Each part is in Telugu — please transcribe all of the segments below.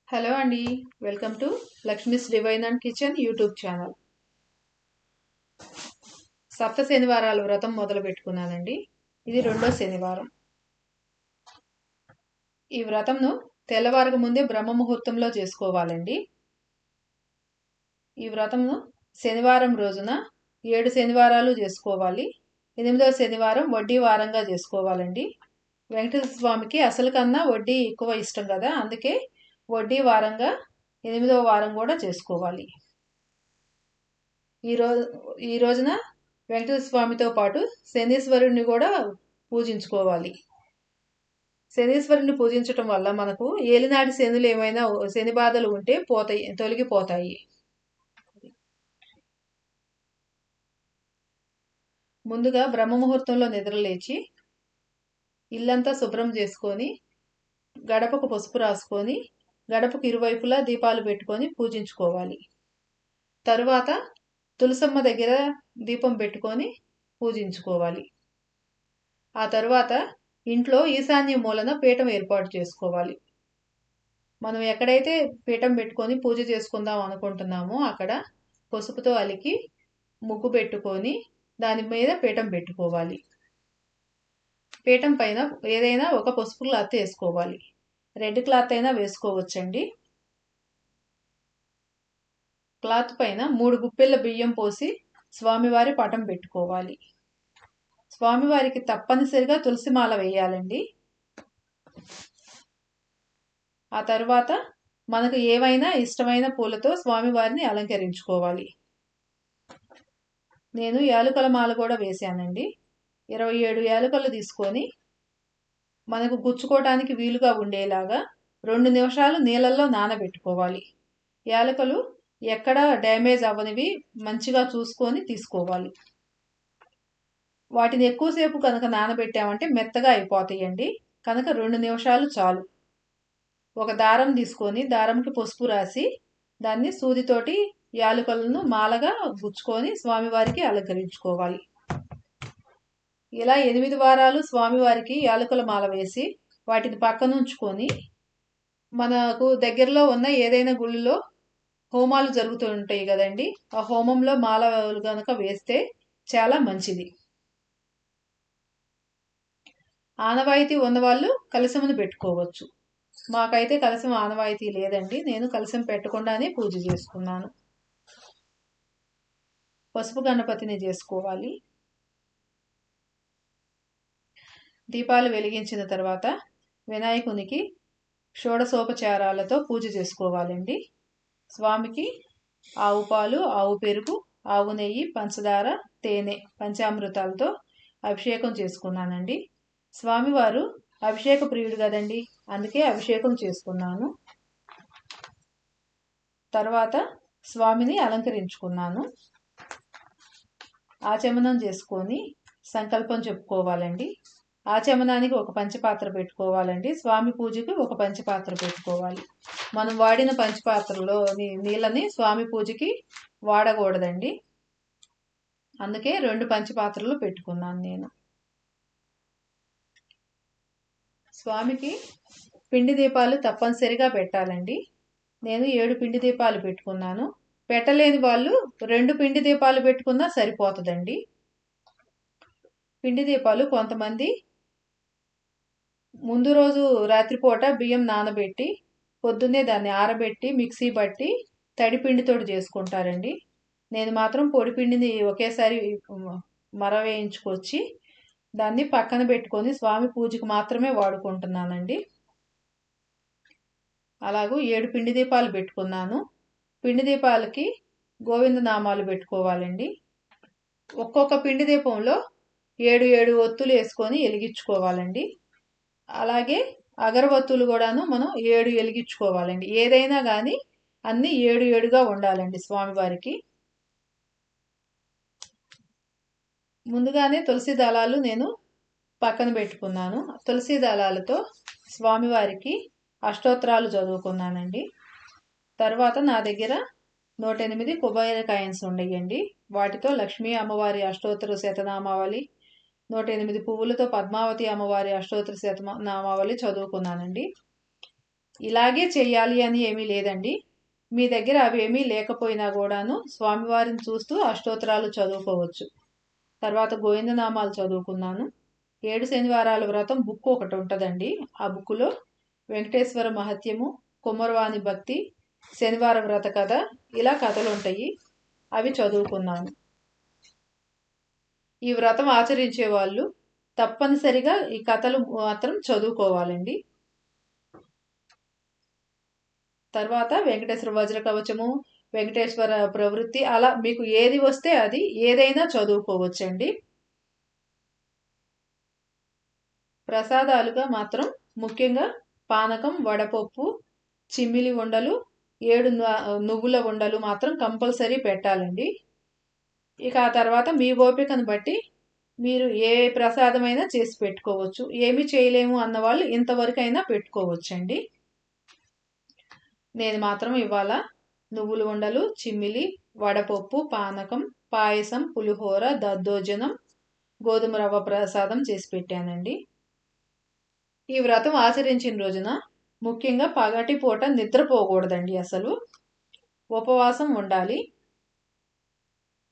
హలో అండి. Welcome to Lakshmi's divine and kitchen YouTube channel. సప్త శనివారాల వ్రతం మొదలు పెట్టుకున్నానండి. ఇది రెండో శనివారం. ఈ వ్రతంను తెల్లవారక ముందే బ్రహ్మ ముహూర్తంలో చేసుకోవాలండి. ఈ వ్రతంను శనివారం రోజున 7 శనివారాలు చేసుకోవాలి. 8వ శనివారం వడ్డీ వారంగా చేసుకోవాలండి. వెంకటేశ్వర స్వామికి అసలు కన్నా వడ్డీ ఎక్కువ ఇష్టం కదా, అందుకే వడ్డీ వారంగా 8వ వారం కూడా చేసుకోవాలి. ఈ రోజున వెంకటేశ్వర స్వామితో పాటు శనీశ్వరుణ్ణి కూడా పూజించుకోవాలి. శనీశ్వరుని పూజించటం వల్ల మనకు ఏలినాటి శనులు ఏమైనా శని బాధలు ఉంటే తొలగిపోతాయి. ముందుగా బ్రహ్మ ముహూర్తంలో నిద్రలేచి ఇల్లంతా శుభ్రం చేసుకొని గడపకు పసుపు రాసుకొని గడపకు ఇరువైపులా దీపాలు పెట్టుకొని పూజించుకోవాలి. తరువాత తులసమ్మ దగ్గర దీపం పెట్టుకొని పూజించుకోవాలి. ఆ తరువాత ఇంట్లో ఈశాన్య మూలన పీఠం ఏర్పాటు చేసుకోవాలి. మనం ఎక్కడైతే పీఠం పెట్టుకొని పూజ చేసుకుందాం అనుకుంటున్నామో అక్కడ పసుపుతో అలికి ముగ్గు పెట్టుకొని దాని మీద పీఠం పెట్టుకోవాలి. పీఠం పైన ఏదైనా ఒక పసుపు క్లాత్ వేసుకోవాలి. రెడ్ క్లాత్ అయినా వేసుకోవచ్చండి. క్లాత్ పైన 3 గుప్పెళ్ళ బియ్యం పోసి స్వామివారి పటం పెట్టుకోవాలి. స్వామివారికి తప్పనిసరిగా తులసి మాల వేయాలండి. ఆ తర్వాత మనకు ఏవైనా ఇష్టమైన పూలతో స్వామివారిని అలంకరించుకోవాలి. నేను యాలుకల మాల కూడా వేశానండి. 27 యాలుకలు తీసుకొని మనకు గుచ్చుకోవటానికి వీలుగా ఉండేలాగా 2 నిమిషాలు నీళ్ళల్లో నానబెట్టుకోవాలి. యాలకులు ఎక్కడ డ్యామేజ్ అవ్వనివి మంచిగా చూసుకొని తీసుకోవాలి. వాటిని ఎక్కువసేపు కనుక నానబెట్టామంటే మెత్తగా అయిపోతాయండి. కనుక 2 నిమిషాలు చాలు. ఒక దారం తీసుకొని దారంకి పసుపు రాసి దాన్ని సూదితోటి యాలకులను మాలగా గుచ్చుకొని స్వామివారికి అలంకరించుకోవాలి. ఇలా 8 వారాలు స్వామివారికి యాలకుల మాల వేసి వాటిని పక్కనుంచుకొని మనకు దగ్గరలో ఉన్న ఏదైనా గుళ్ళో హోమాలు జరుగుతూ ఉంటాయి కదండి, ఆ హోమంలో మాలలు కనుక వేస్తే చాలా మంచిది. ఆనవాయితీ ఉన్నవాళ్ళు కలశమును పెట్టుకోవచ్చు. మాకైతే కలశం ఆనవాయితీ లేదండి. నేను కలశం పెట్టకుండానే పూజ చేసుకున్నాను. పసుపు గణపతిని చేసుకోవాలి. దీపాలు వెలిగించిన తర్వాత వినాయకునికి షోడశోపచారాలతో పూజ చేసుకోవాలండి. స్వామికి ఆవు పాలు, ఆవు పెరుగు, ఆవు నెయ్యి, పంచదార, తేనె, పంచామృతాలతో అభిషేకం చేసుకున్నానండి. స్వామివారు అభిషేక ప్రియుడు కదండి, అందుకే అభిషేకం చేసుకున్నాను. తర్వాత స్వామిని అలంకరించుకున్నాను. ఆచమనం చేసుకొని సంకల్పం చెప్పుకోవాలండి. ఆచమనానికి ఒక పంచపాత్ర పెట్టుకోవాలండి. స్వామి పూజకి ఒక పంచపాత్ర పెట్టుకోవాలి. మనం వాడిన పంచపాత్రలో నీళ్ళని స్వామి పూజకి వాడకూడదండి. అందుకే 2 పంచపాత్రలు పెట్టుకున్నాను నేను. స్వామికి పిండి దీపాలు తప్పనిసరిగా పెట్టాలండి. నేను 7 పిండి దీపాలు పెట్టుకున్నాను. పెట్టలేని వాళ్ళు 2 పిండి దీపాలు పెట్టుకున్నా సరిపోతుందండి. పిండి దీపాలు కొంతమంది ముందు రోజు రాత్రిపూట బియ్యం నానబెట్టి పొద్దున్నే దాన్ని ఆరబెట్టి మిక్సీ బట్టి తడి పిండితోటి చేసుకుంటారండి. నేను మాత్రం పొడి పిండిని ఒకేసారి మరవేయించుకొచ్చి దాన్ని పక్కన పెట్టుకొని స్వామి పూజకు మాత్రమే వాడుకుంటున్నానండి. అలాగూ 7 పిండి దీపాలు పెట్టుకున్నాను. పిండి దీపాలకి గోవిందనామాలు పెట్టుకోవాలండి. ఒక్కొక్క పిండి దీపంలో 7 ఒత్తులు వేసుకొని వెలిగించుకోవాలండి. అలాగే అగరబత్తులు కూడాను మనం 7 వెలిగించుకోవాలండి. ఏదైనా కానీ అన్ని 7 ఉండాలండి స్వామివారికి. ముందుగానే తులసి దళాలు నేను పక్కన పెట్టుకున్నాను. తులసి దళాలతో స్వామివారికి అష్టోత్తరాలు చదువుకున్నానండి. తర్వాత నా దగ్గర 108 కొబ్బరి కాయిన్స్ ఉండయండి. వాటితో లక్ష్మీ అమ్మవారి అష్టోత్తర శతనామావళి, 108 పువ్వులతో పద్మావతి అమ్మవారి అష్టోత్తర శతనామావళి చదువుకున్నానండి. ఇలాగే చెయ్యాలి అని ఏమీ లేదండి. మీ దగ్గర అవి ఏమీ లేకపోయినా కూడాను స్వామివారిని చూస్తూ అష్టోత్తరాలు చదువుకోవచ్చు. తర్వాత గోవిందనామాలు చదువుకున్నాను. 7 శనివారాల వ్రతం బుక్ ఒకటి ఉంటుందండి. ఆ బుక్లో వెంకటేశ్వర మహత్యము, కుమ్మరవాణి భక్తి, శనివార వ్రత కథ ఇలా కథలు ఉంటాయి. అవి చదువుకున్నాను. ఈ వ్రతం ఆచరించే వాళ్ళు తప్పనిసరిగా ఈ కథలు మాత్రం చదువుకోవాలండి. తర్వాత వెంకటేశ్వర వజ్ర కవచము, వెంకటేశ్వర ప్రవృత్తి అలా మీకు ఏది వస్తే అది ఏదైనా చదువుకోవచ్చండి. ప్రసాదాలుగా మాత్రం ముఖ్యంగా పానకం, వడపప్పు, చిమ్మిలి ఉండలు, 7 నువ్వుల ఉండలు మాత్రం కంపల్సరీ పెట్టాలండి. ఇక ఆ తర్వాత మీ ఓపికను బట్టి మీరు ఏ ప్రసాదమైనా చేసి పెట్టుకోవచ్చు. ఏమి చేయలేము అన్నవాళ్ళు ఇంతవరకైనా పెట్టుకోవచ్చండి. నేను మాత్రం ఇవాళ నువ్వుల ఉండలు, చిమ్మిలి, వడపప్పు, పానకం, పాయసం, పులిహోర, దద్దోజనం, గోధుమ రవ్వ ప్రసాదం చేసి పెట్టానండి. ఈ వ్రతం ఆచరించిన రోజున ముఖ్యంగా పగటిపూట నిద్రపోకూడదండి. అసలు ఉపవాసం ఉండాలి.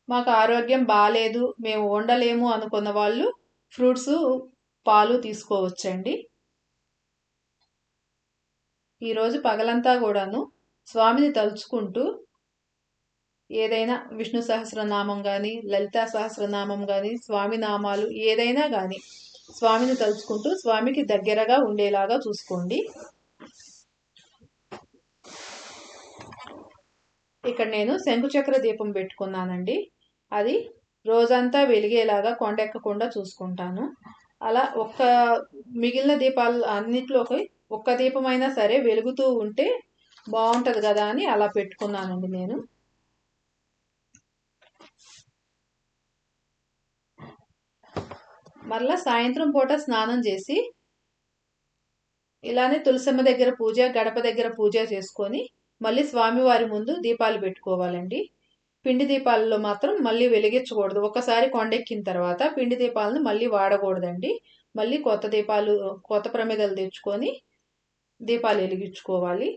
మాకు ఆరోగ్యం బాగాలేదు, మేము ఉండలేము అనుకున్న వాళ్ళు ఫ్రూట్స్, పాలు తీసుకోవచ్చండి. ఈరోజు పగలంతా కూడాను స్వామిని తలుచుకుంటూ ఏదైనా విష్ణు సహస్రనామం కానీ, లలితా సహస్రనామం కానీ, స్వామి నామాలు ఏదైనా కానీ స్వామిని తలుచుకుంటూ స్వామికి దగ్గరగా ఉండేలాగా చూసుకోండి. ఇక్కడ నేను శంకుచక్ర దీపం పెట్టుకున్నానండి. అది రోజంతా వెలిగేలాగా కొండెక్కకుండా చూసుకుంటాను. అలా మిగిలిన దీపాలు అన్నిట్లోకి ఒక్క దీపమైనా సరే వెలుగుతూ ఉంటే బాగుంటుంది కదా అని అలా పెట్టుకున్నానండి నేను. మరలా సాయంత్రం పూట స్నానం చేసి ఇలానే తులసమ్మ దగ్గర పూజ, గడప దగ్గర పూజ చేసుకొని మళ్ళీ స్వామివారి ముందు దీపాలు పెట్టుకోవాలండి. పిండి దీపాలలో మాత్రం మళ్ళీ వెలిగించకూడదు. ఒకసారి కొండెక్కిన తర్వాత పిండి దీపాలను మళ్ళీ వాడకూడదండి. మళ్ళీ కొత్త ప్రమిదలు తెచ్చుకొని దీపాలు వెలిగించుకోవాలి.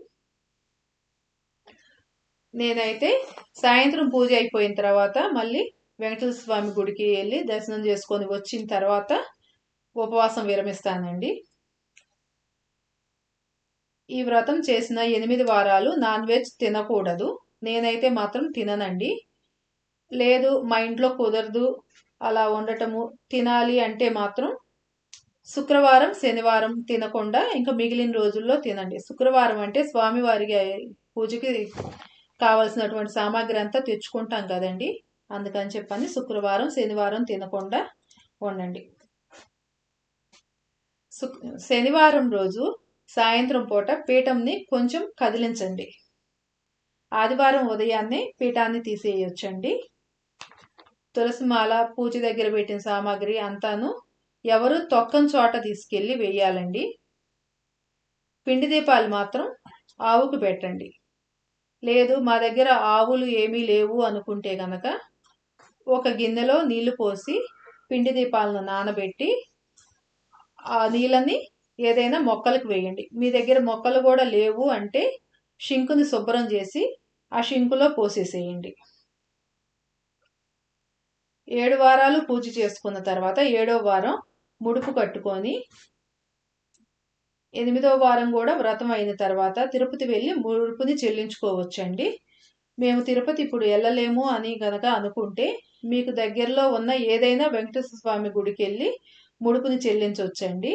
నేనైతే సాయంత్రం పూజ అయిపోయిన తర్వాత మళ్ళీ వెంకటేశ్వర స్వామి గుడికి వెళ్ళి దర్శనం చేసుకొని వచ్చిన తర్వాత ఉపవాసం విరమిస్తానండి. ఈ వ్రతం చేసిన 8 వారాలు నాన్ వెజ్ తినకూడదు. నేనైతే మాత్రం తిననండి. లేదు మా ఇంట్లో కుదరదు అలా ఉండటము, తినాలి అంటే మాత్రం శుక్రవారం, శనివారం తినకుండా ఇంకా మిగిలిన రోజుల్లో తినండి. శుక్రవారం అంటే స్వామివారికి పూజకి కావలసినటువంటి సామాగ్రి అంతా తెచ్చుకుంటాం కదండి. అందుకని చెప్పని శుక్రవారం, శనివారం తినకుండా ఉండండి. శనివారం రోజు సాయంత్రం పూట పీఠంని కొంచెం కదిలించండి. ఆదివారం ఉదయాన్నే పీఠాన్ని తీసేయొచ్చండి. తులసిమాల, పూజ దగ్గర పెట్టిన సామాగ్రి అంతాను ఎవరు తొక్కని చోట తీసుకెళ్ళి వేయాలండి. పిండి దీపాలు మాత్రం ఆవుకు పెట్టండి. లేదు మా దగ్గర ఆవులు ఏమీ లేవు అనుకుంటే గనక ఒక గిన్నెలో నీళ్లు పోసి పిండి దీపాలను నానబెట్టి ఆ నీళ్ళని ఏదైనా మొక్కలకు వేయండి. మీ దగ్గర మొక్కలు కూడా లేవు అంటే షింకుని శుభ్రం చేసి ఆ షింకులో పోసేసేయండి. 7 వారాలు పూజ చేసుకున్న తర్వాత 7వ వారం ముడుపు కట్టుకొని 8వ వారం కూడా వ్రతం అయిన తర్వాత తిరుపతి వెళ్ళి ముడుపుని చెల్లించుకోవచ్చండి. మేము తిరుపతి ఇప్పుడు వెళ్ళలేము అని గనక అనుకుంటే మీకు దగ్గరలో ఉన్న ఏదైనా వెంకటేశ్వర స్వామి గుడికి వెళ్ళి ముడుపుని చెల్లించవచ్చండి.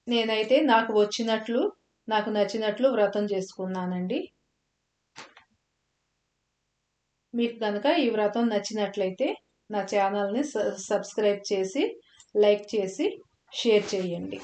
నేనైతే నాకు నచ్చినట్లు వ్రతం చేసుకున్నానండి. మీకు కనుక ఈ వ్రతం నచ్చినట్లయితే నా ఛానల్ని సబ్స్క్రైబ్ చేసి, లైక్ చేసి, షేర్ చేయండి.